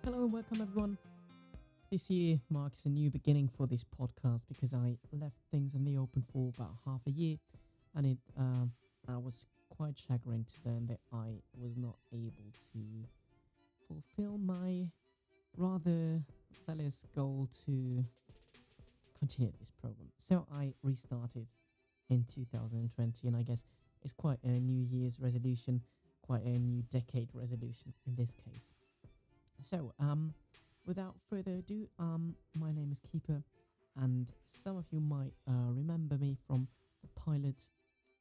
Hello and welcome everyone. This year marks a new beginning for this podcast because I left things in the open for about half a year, and I was quite chagrined to learn that I was not able to fulfill my rather zealous goal to continue this program. So I restarted in 2020, and I guess it's quite a New Year's resolution, quite a new decade resolution in this case. So, without further ado, my name is Kieper, and some of you might remember me from the pilot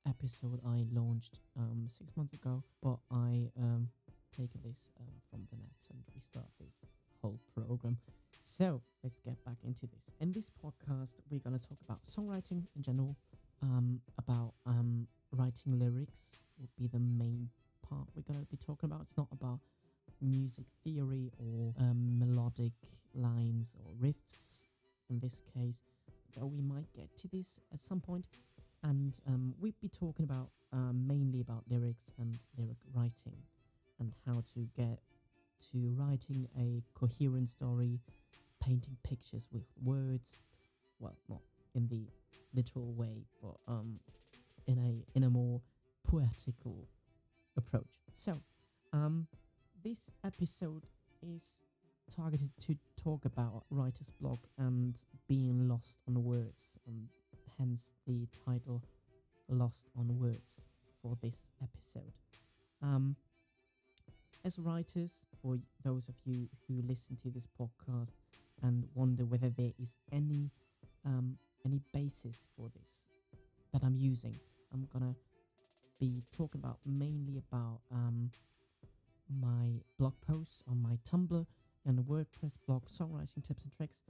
episode I launched 6 months ago, but I taken this from the net and restart this whole program. So, let's get back into this. In this podcast, we're going to talk about songwriting in general, about writing lyrics will be the main part we're going to be talking about. It's not about music theory or melodic lines or riffs in this case, though we might get to this at some point. And we'd be talking about mainly about lyrics and lyric writing and how to get to writing a coherent story, painting pictures with words. Well, not in the literal way, but in a more poetical approach. So this episode is targeted to talk about writer's block and being lost on words, and hence the title Lost on Words for this episode. As writers, for those of you who listen to this podcast and wonder whether there is any basis for this that I'm using, I'm gonna be talking about mainly about my blog posts on my Tumblr and WordPress blog, songwriting tips and tricks,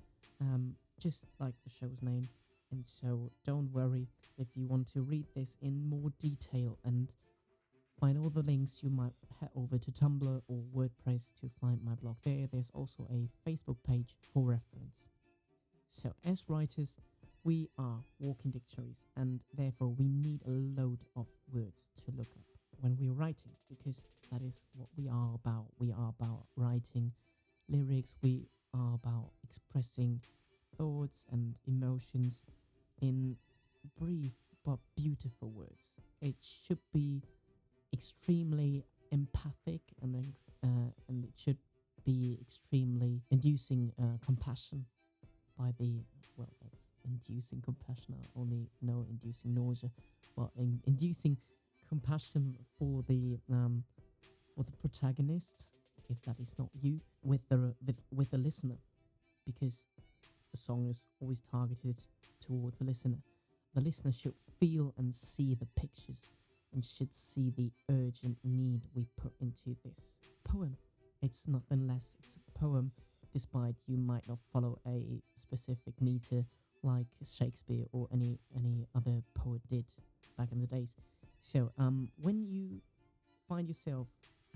just like the show's name. And so don't worry if you want to read this in more detail and find all the links. You might head over to Tumblr or WordPress to find my blog there. There's also a Facebook page for reference. So as writers, we are walking dictionaries, and therefore we need a load of words to look up when we're writing, because that is what we are about. We are about writing lyrics. We are about expressing thoughts and emotions in brief but beautiful words. It should be extremely empathic, and it should be extremely inducing compassion by the, well, that's inducing compassion. I only know inducing nausea, but inducing compassion for the protagonist, if that is not you, with the listener, because the song is always targeted towards the listener. The listener should feel and see the pictures and should see the urgent need we put into this poem. It's nothing less. It's a poem, despite you might not follow a specific meter like Shakespeare or any other poet did back in the days. So when you find yourself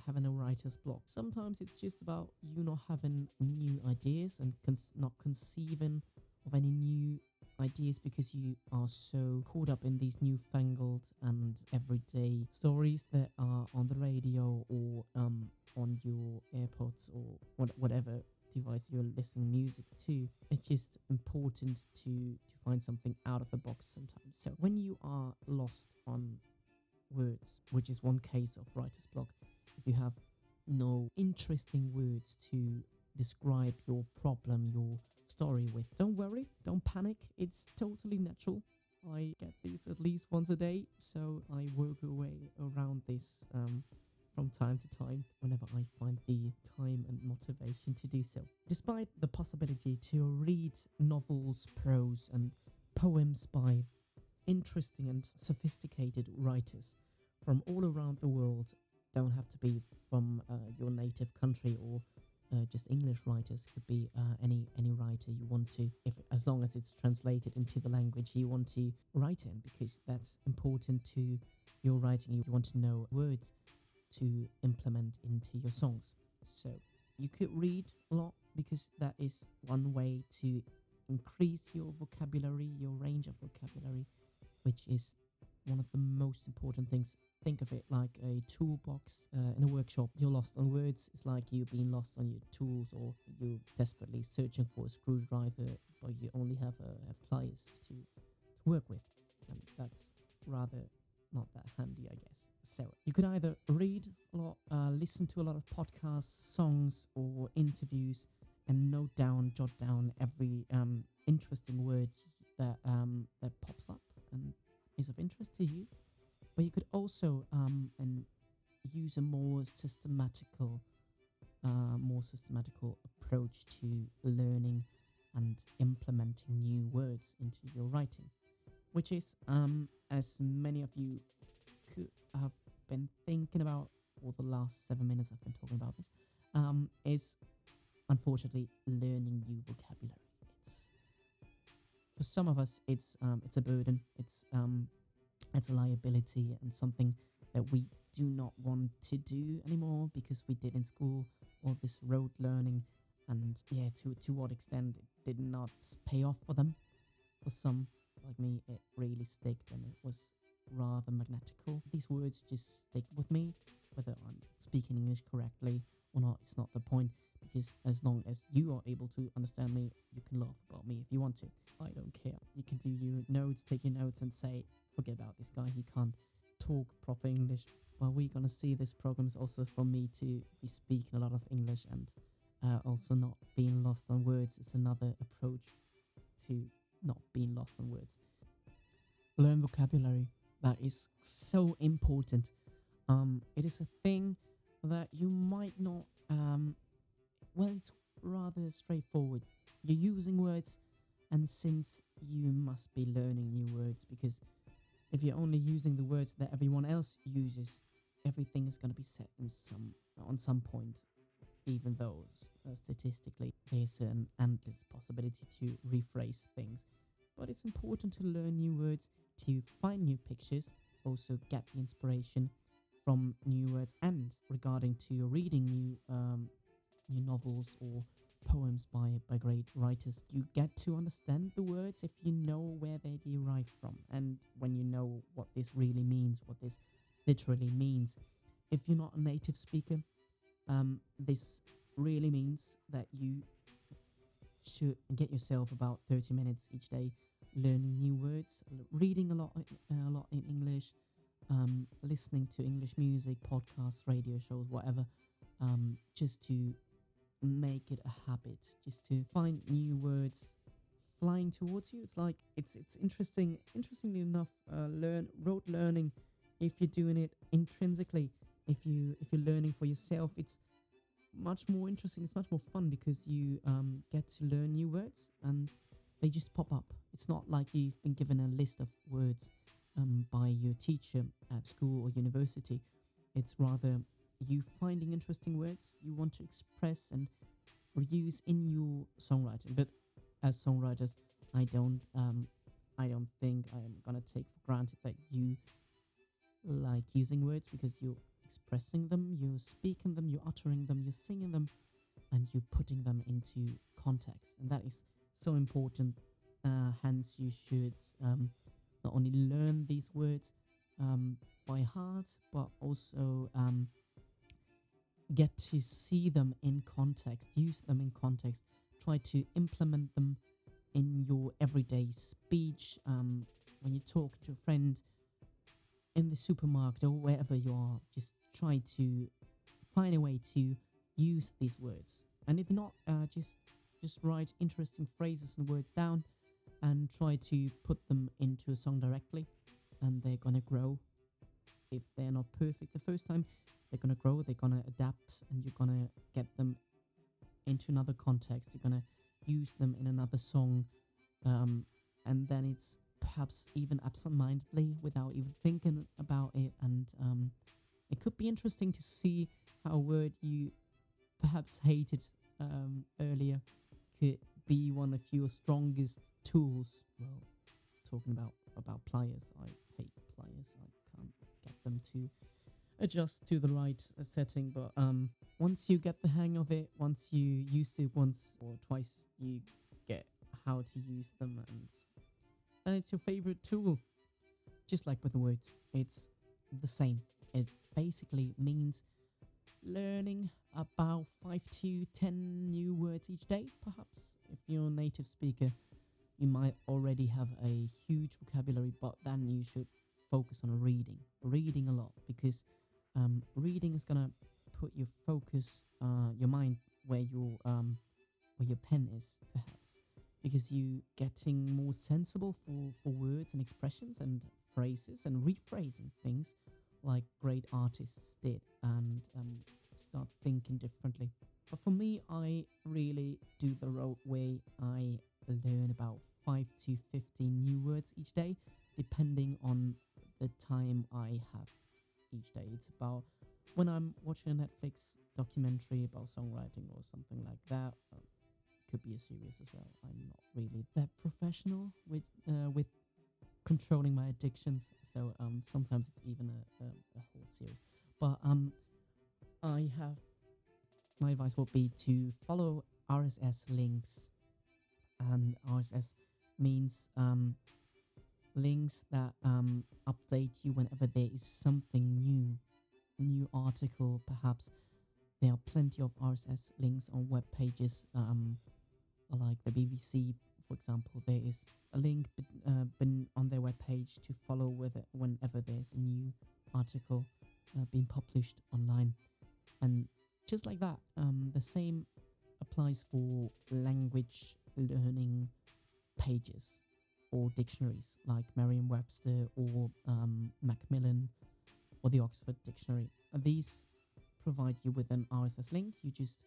having a writer's block, sometimes it's just about you not having new ideas and not conceiving of any new ideas because you are so caught up in these newfangled and everyday stories that are on the radio or on your AirPods or whatever device you're listening music to. It's just important to find something out of the box sometimes. So when you are lost on words, which is one case of writer's block, if you have no interesting words to describe your problem, your story with, don't worry, don't panic. It's totally natural. I get these at least once a day, so I work away around this from time to time whenever I find the time and motivation to do so. Despite the possibility to read novels, prose and poems by interesting and sophisticated writers from all around the world, don't have to be from your native country or just English writers. It could be any writer you want to, as long as it's translated into the language you want to write in, because that's important to your writing. You want to know words to implement into your songs. So you could read a lot, because that is one way to increase your vocabulary, your range of vocabulary, which is one of the most important things. Think of it like a toolbox in a workshop. You're lost on words. It's like you being lost on your tools, or you're desperately searching for a screwdriver, but you only have pliers to work with. And that's rather not that handy, I guess. So you could either read a lot, listen to a lot of podcasts, songs, or interviews, and jot down every interesting word that pops up and is of interest to you. But you could also and use a more systematical approach to learning and implementing new words into your writing, which is, as many of you could have been thinking about for the last 7 minutes I've been talking about this, is unfortunately learning new vocabulary. It's For some of us, it's a burden. It's a liability and something that we do not want to do anymore because we did in school all this rote learning, and yeah, to what extent it did not pay off for them. For some, like me, it really sticked and it was rather magnetical. These words just stick with me, whether I'm speaking English correctly or not. It's not the point, because as long as you are able to understand me, you can laugh about me if you want to. I don't care. You can do your notes, take your notes and say, forget about this guy, he can't talk proper English. Well, we're gonna see this program is also for me to be speaking a lot of English and also not being lost on words. It's another approach to not being lost on words. Learn vocabulary. That is so important. It is a thing that you might not, well, it's rather straightforward. You're using words, and since you must be learning new words, because if you're only using the words that everyone else uses, everything is going to be set on some point, even though statistically there's an endless possibility to rephrase things. But it's important to learn new words, to find new pictures, also get the inspiration from new words, and regarding to reading new novels or poems by great writers, you get to understand the words if you know where they derive from, and when you know what this really means, what this literally means. If you're not a native speaker, this really means that you should get yourself about 30 minutes each day learning new words, reading a lot in English, listening to English music, podcasts, radio shows, whatever, just to make it a habit, just to find new words flying towards you. It's like it's interestingly enough, rote learning, if you're doing it intrinsically, if you're learning for yourself, it's much more interesting, it's much more fun, because you get to learn new words and they just pop up. It's not like you've been given a list of words by your teacher at school or university. It's rather you finding interesting words you want to express and reuse in your songwriting. But as songwriters, I don't think I'm gonna take for granted that you like using words, because you're expressing them, you're speaking them, you're uttering them, you're singing them, and you're putting them into context, and that is so important. Hence, you should not only learn these words by heart, but also get to see them in context, use them in context, try to implement them in your everyday speech. When you talk to a friend in the supermarket or wherever you are, just try to find a way to use these words. And if not, just write interesting phrases and words down and try to put them into a song directly, and they're gonna grow. If they're not perfect the first time, they're gonna grow, they're gonna adapt, and you're gonna get them into another context. You're gonna use them in another song, and then it's perhaps even absent-mindedly without even thinking about it. And it could be interesting to see how a word you perhaps hated earlier could be one of your strongest tools. Well, talking about pliers, I hate pliers. I can't get them to adjust to the right setting, but once you get the hang of it, once you use it once or twice, you get how to use them, and it's your favorite tool. just like with the words, it's the same. It basically means learning about 5 to 10 new words each day, perhaps. If you're a native speaker, you might already have a huge vocabulary, but then you should focus on reading a lot, because reading is gonna put your focus, your mind where your pen is, perhaps, because you getting more sensible for words and expressions and phrases and rephrasing things like great artists did, and start thinking differently. But for me, I really do the road way. I learn about 5 to 15 new words each day, depending on the time I have each day. It's about when I'm watching a Netflix documentary about songwriting or something like that. Could be a series as well. I'm not really that professional with controlling my addictions, so sometimes it's even a whole series. But I have my advice would be to follow RSS links, and RSS means links that update you whenever there is something new article, perhaps. There are plenty of RSS links on web pages, like the BBC, for example. There is a link been on their web page to follow whenever there's a new article being published online. And just like that, the same applies for language learning pages or dictionaries like Merriam-Webster or Macmillan or the Oxford Dictionary. These provide you with an RSS link. You just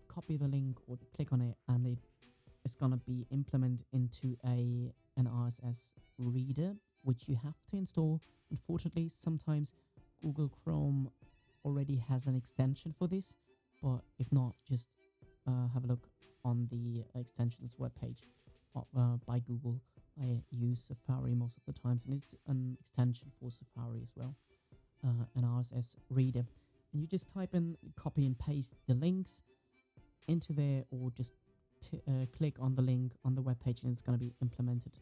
copy the link or click on it, and it is gonna be implemented into an RSS reader, which you have to install. Unfortunately, sometimes Google Chrome already has an extension for this, but if not, just have a look on the extensions webpage by Google. I use Safari most of the times, and it's an extension for Safari as well, an RSS reader. And you just type in, copy and paste the links into there, or just click on the link on the webpage, and it's going to be implemented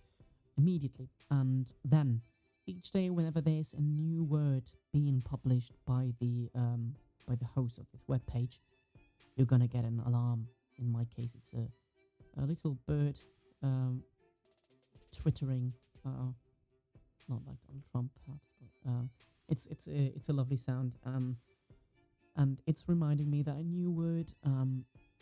immediately. And then each day, whenever there's a new word being published by the host of this webpage, you're gonna get an alarm. In my case, it's a little bird twittering, not like Donald Trump, perhaps, but it's a lovely sound. And it's reminding me that a new word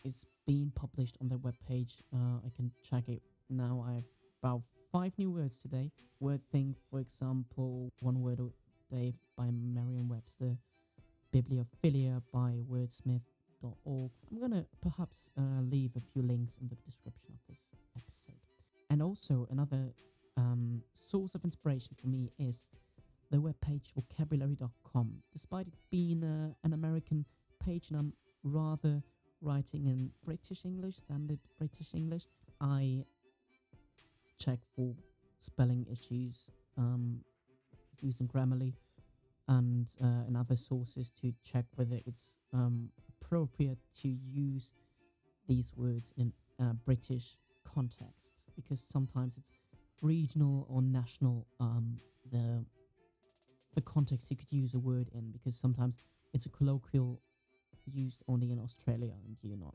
is being published on their webpage. I can check it now. I have about 5 new words today. Word thing, for example, one word a day by Merriam-Webster, bibliophilia by wordsmith.org. I'm going to perhaps leave a few links in the description of this episode. And also another source of inspiration for me is the webpage vocabulary.com. Despite it being an American page, and I'm rather writing in British English, standard British English, I check for spelling issues using Grammarly and other sources to check whether it's appropriate to use these words in British context, because sometimes it's regional or national, the context you could use a word in, because sometimes it's a colloquial used only in Australia and you're not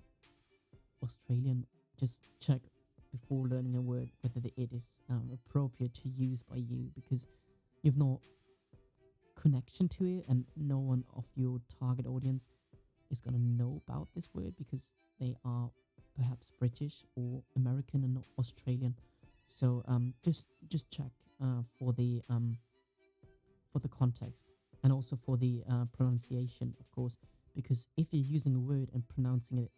Australian. Just check before learning a word whether it is appropriate to use by you, because you've no connection to it, and no one of your target audience is going to know about this word because they are perhaps British or American and not Australian. So just check for the context, and also for the pronunciation, of course, because if you're using a word and pronouncing it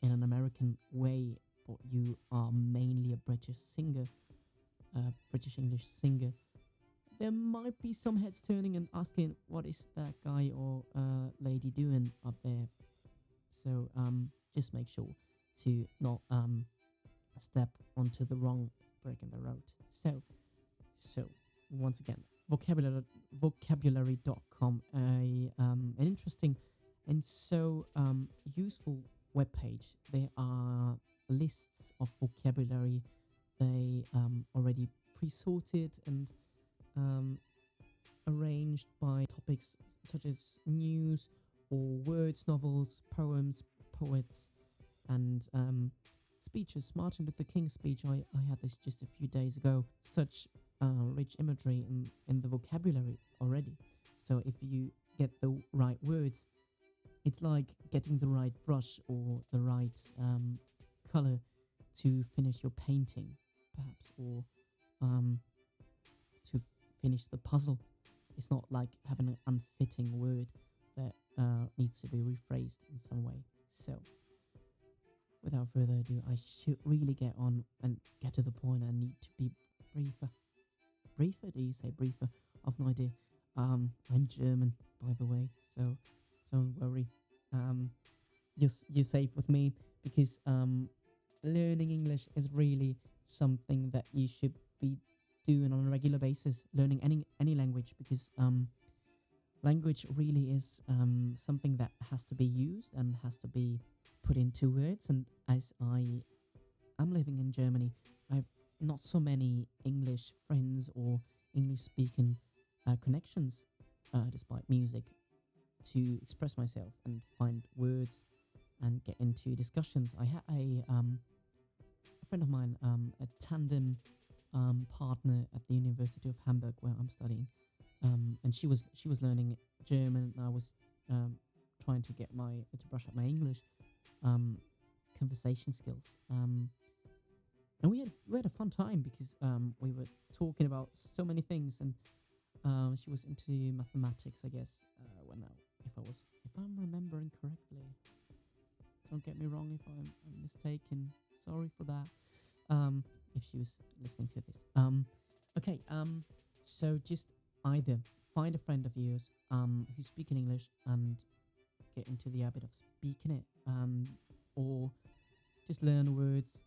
in an American way, but you are mainly a British singer, British English singer, there might be some heads turning and asking, what is that guy or lady doing up there? So just make sure to not step onto the wrong break in the road. So once again, vocabulary.com, an interesting and so useful webpage. There are lists of vocabulary. They already pre-sorted and um, arranged by topics such as news or words, novels, poems, poets, and speeches. Martin Luther King's speech, I had this just a few days ago. Such rich imagery in the vocabulary already. So if you get the right words, it's like getting the right brush or the right color to finish your painting, perhaps, or um, to finish the puzzle. It's not like having an unfitting word that needs to be rephrased in some way. So, without further ado, I should really get on and get to the point. I need to be briefer. Briefer? Do you say briefer? I've no idea. I'm German, by the way, so don't worry. Um, you're safe with me because learning English is really something that you should be doing on a regular basis. Learning any language, because language really is something that has to be used and has to be put into words. And as I am living in Germany, I have not so many English friends or English speaking connections, despite music, to express myself and find words and get into discussions. I had a friend of mine, a tandem partner at the University of Hamburg where I'm studying, and she was learning German, and I was trying to brush up my English conversation skills. And we had a fun time because we were talking about so many things, and she was into mathematics, I guess. If I'm remembering correctly, don't get me wrong if I'm mistaken. Sorry for that. If she was listening to this. Okay. So just either find a friend of yours who's speaking English and get into the habit of speaking it, or just learn words.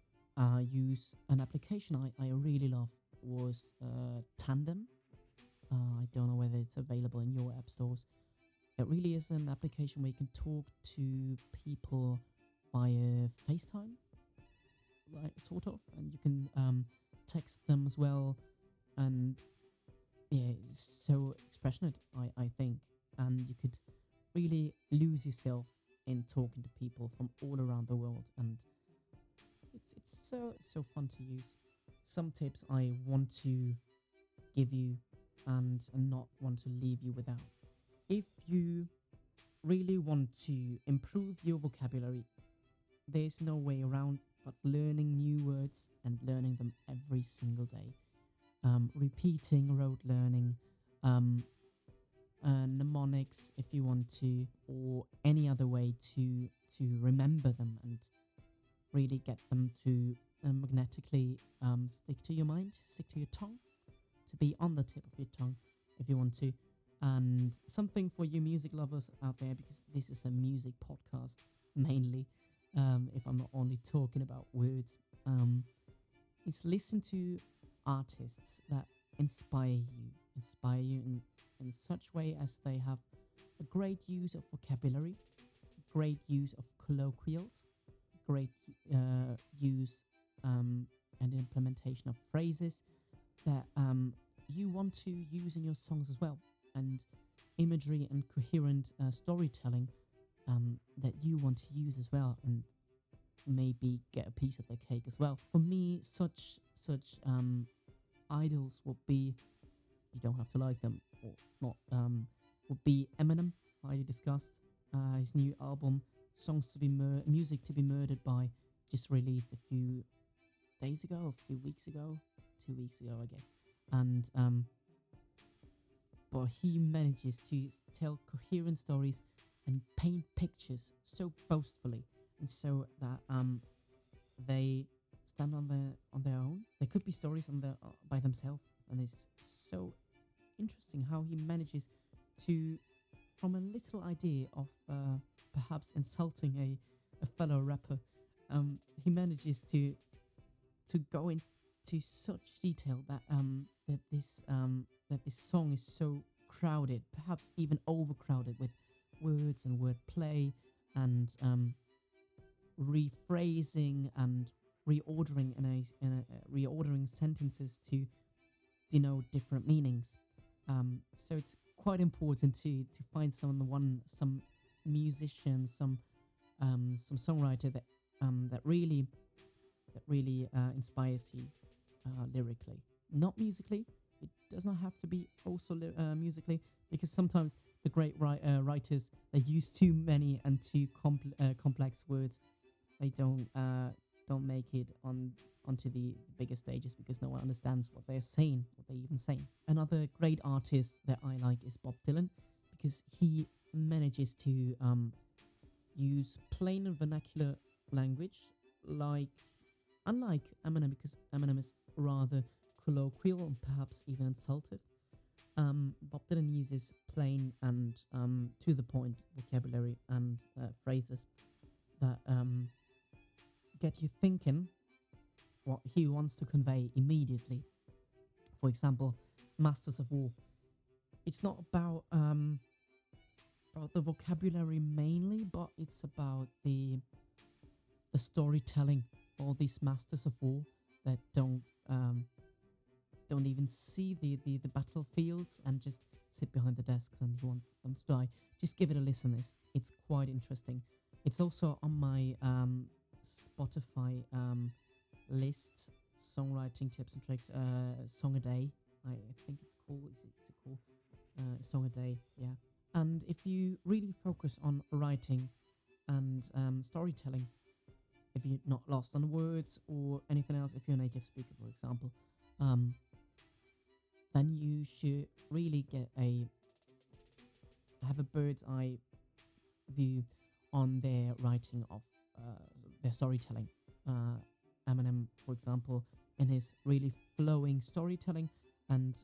Use an application I really love was Tandem. I don't know whether it's available in your app stores. It really is an application where you can talk to people via FaceTime, like sort of, and you can text them as well. And yeah, it's so expressionate, I think, and you could really lose yourself in talking to people from all around the world, and it's so fun to use. Some tips I want to give you and not want to leave you without. If you really want to improve your vocabulary, there's no way around but learning new words and learning them every single day. Repeating, rote learning, mnemonics if you want to, or any other way to remember them and really get them to magnetically stick to your mind, stick to your tongue, to be on the tip of your tongue if you want to. And something for you music lovers out there, because this is a music podcast mainly, if I'm not only talking about words, is listen to artists that inspire you in such way as they have a great use of vocabulary, great use of colloquials, great use and implementation of phrases that you want to use in your songs as well, and imagery and coherent storytelling that you want to use as well, and maybe get a piece of the cake as well. For me, such idols would be, you don't have to like them or not, would be Eminem, highly discussed. His new album, Music to be Murdered By, just released a few days ago, a few weeks ago, 2 weeks ago, I guess. And but he manages to tell coherent stories and paint pictures so boastfully, and so that they stand on their own. They could be stories on their by themselves, and it's so interesting how he manages to, from a little idea of perhaps insulting a fellow rapper, he manages to go into such detail that that this song is so crowded, perhaps even overcrowded with words and wordplay and rephrasing and reordering reordering sentences to denote different meanings. So it's quite important to find some musician, some songwriter that really inspires you lyrically, not musically. It does not have to be also musically, because sometimes the great writers, they use too many and too complex words. They don't make it onto the bigger stages because no one understands what they're saying, what they even saying. Another great artist that I like is Bob Dylan, because he manages to use plain and vernacular language, like unlike Eminem, because Eminem is rather colloquial and perhaps even insultive. Bob Dylan uses plain and to the point vocabulary and phrases that get you thinking what he wants to convey immediately. For example, Masters of War. It's not about the vocabulary mainly, but it's about the storytelling. All these Masters of War that don't even see the battlefields and just sit behind the desks, and he wants them to die. Just give it a listen. It's quite interesting. It's also on my Spotify list, songwriting tips and tricks, song a day. I think it's called. Is it called song a day? Yeah. And if you really focus on writing and storytelling, if you're not lost on words or anything else, if you're a native speaker, for example, um, then you should really have a bird's eye view on their writing of their storytelling. Eminem, for example, in his really flowing storytelling, and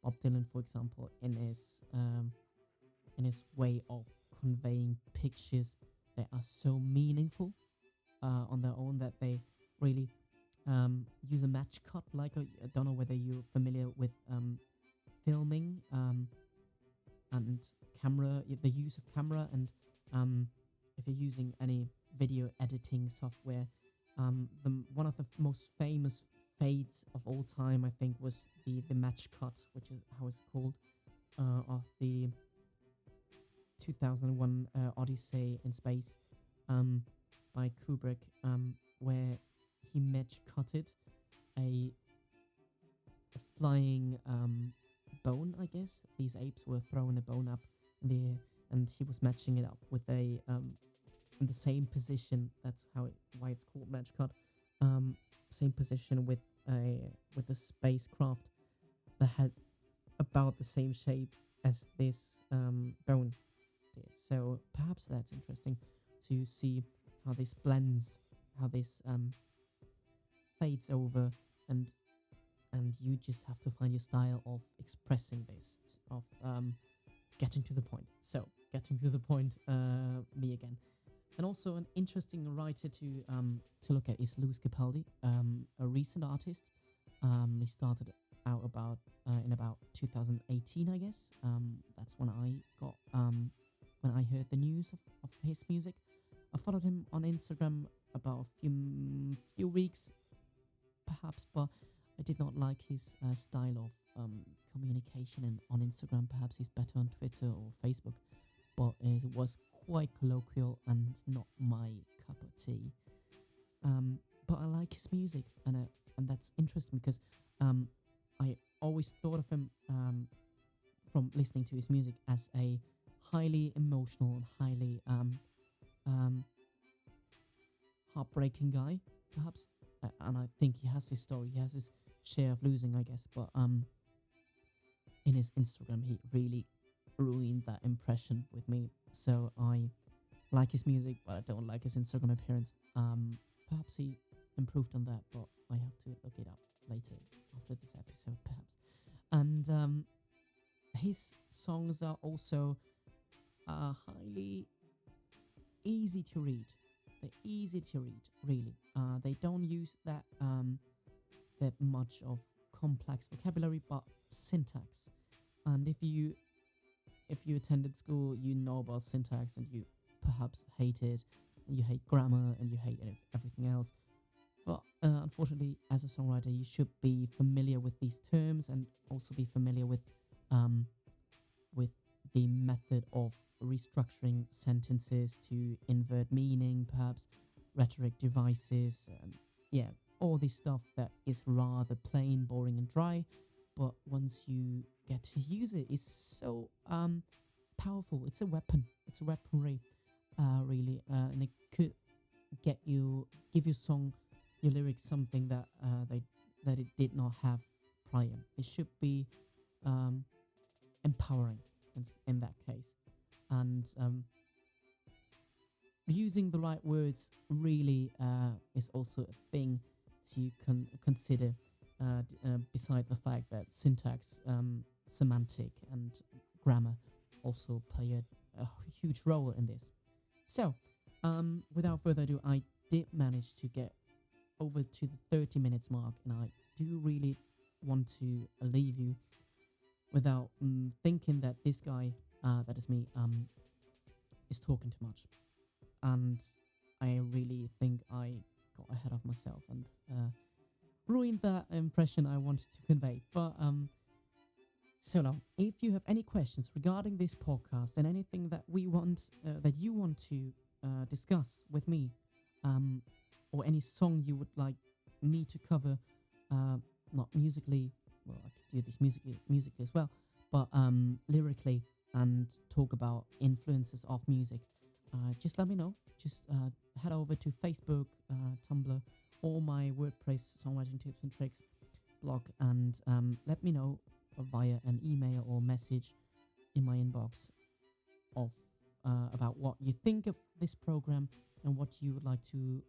Bob Dylan, for example, in his way of conveying pictures that are so meaningful on their own, that they really use a match cut. Like I don't know whether you're familiar with filming and camera, the use of camera, and if you're using any video editing software, one of the most famous fades of all time, I think, was the match cut, which is how it's called, of the 2001 Odyssey in Space by Kubrick, where he match cutted a flying bone, I guess. These apes were throwing a bone up in the air, and he was matching it up with a in the same position. That's why it's called match cut. Same position with a spacecraft that had about the same shape as this bone did. So perhaps that's interesting to see how this blends, how this fades over, and you just have to find your style of expressing this, of getting to the point. So getting to the point, me again. And also an interesting writer to look at is Lewis Capaldi, a recent artist. He started out in about 2018, I guess. That's when I got when I heard the news of his music. I followed him on Instagram about a few weeks, perhaps, but I did not like his style of communication and on Instagram. Perhaps he's better on Twitter or Facebook, but it was quite colloquial and not my cup of tea. But I like his music, and that's interesting because I always thought of him from listening to his music as a highly emotional and highly heartbreaking guy, perhaps. And I think he has his story. He has his share of losing, I guess. But in his Instagram, he really ruined that impression with me. So I like his music, but I don't like his Instagram appearance. Perhaps he improved on that, but I have to look it up later after this episode, perhaps. And his songs are also highly easy to read. They're easy to read, really. They don't use that much of complex vocabulary, but syntax. And if you attended school, you know about syntax, and you perhaps hate it, and you hate grammar, and you hate everything else. But unfortunately, as a songwriter, you should be familiar with these terms and also be familiar um, with the method of restructuring sentences to invert meaning, perhaps rhetoric devices, yeah, all this stuff that is rather plain, boring, and dry. But once you get to use it, it's so powerful. It's a weapon. It's a weaponry, really, and it could get you, give your song, your lyrics something that that it did not have prior. It should be um, empowering in that case, and using the right words really is also a thing to consider. Beside the fact that syntax, semantic, and grammar also play a huge role in this. So, without further ado, I did manage to get over to the 30 minutes mark, and I do really want to leave you without thinking that this guy, that is me, is talking too much. And I really think I got ahead of myself and ruined that impression I wanted to convey. But so now, if you have any questions regarding this podcast and anything that we want, that you want to discuss with me, or any song you would like me to cover, not musically, well, I could do this musically as well, but lyrically, and talk about influences of music, just let me know. Just head over to Facebook, Tumblr, or my WordPress songwriting tips and tricks blog, and let me know via an email or message in my inbox of about what you think of this program and what you would like to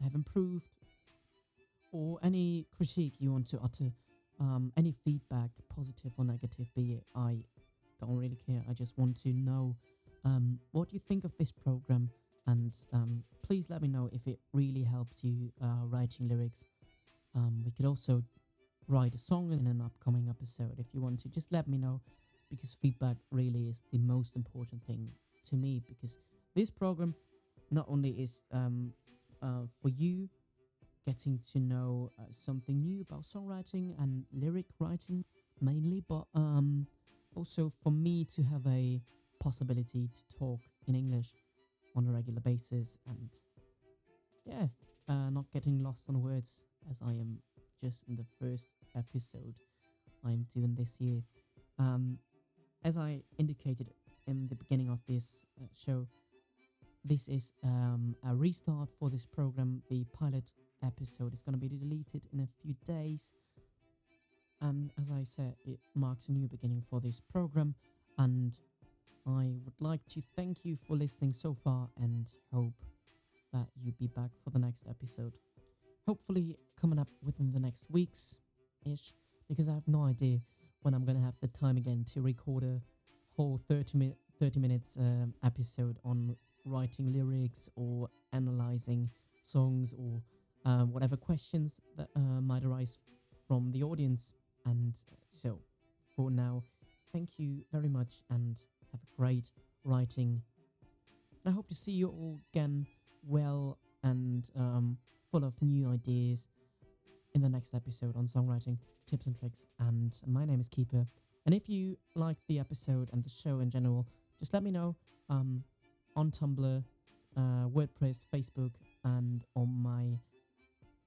have improved, or any critique you want to utter, any feedback, positive or negative, be it. I don't really care. I just want to know what you think of this program, and please let me know if it really helps you writing lyrics. We could also write a song in an upcoming episode if you want to. Just let me know, because feedback really is the most important thing to me, because this program not only is for you getting to know something new about songwriting and lyric writing mainly, but also for me to have a possibility to talk in English on a regular basis, and yeah, not getting lost on words, as I am just in the first episode I'm doing this year. As I indicated in the beginning of this show, this is a restart for this program. The pilot episode is going to be deleted in a few days, and as I said, it marks a new beginning for this program, and I would like to thank you for listening so far, and hope that you be back for the next episode. Hopefully coming up within the next weeks-ish, because I have no idea when I'm going to have the time again to record a whole 30 minutes episode on writing lyrics or analyzing songs, or whatever questions that might arise from the audience. And so for now, thank you very much, and have a great writing. And I hope to see you all again well and full of new ideas in the next episode on songwriting tips and tricks. And my name is Kieper. And if you liked the episode and the show in general, just let me know on Tumblr, WordPress, Facebook, and on my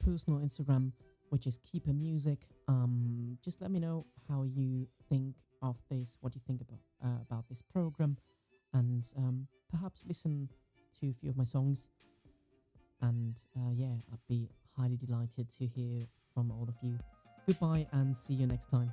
personal Instagram, which is Kieper Music. Just let me know how you think of this, what you think about this program, and perhaps listen to a few of my songs. And yeah, I'd be highly delighted to hear from all of you. Goodbye, and see you next time.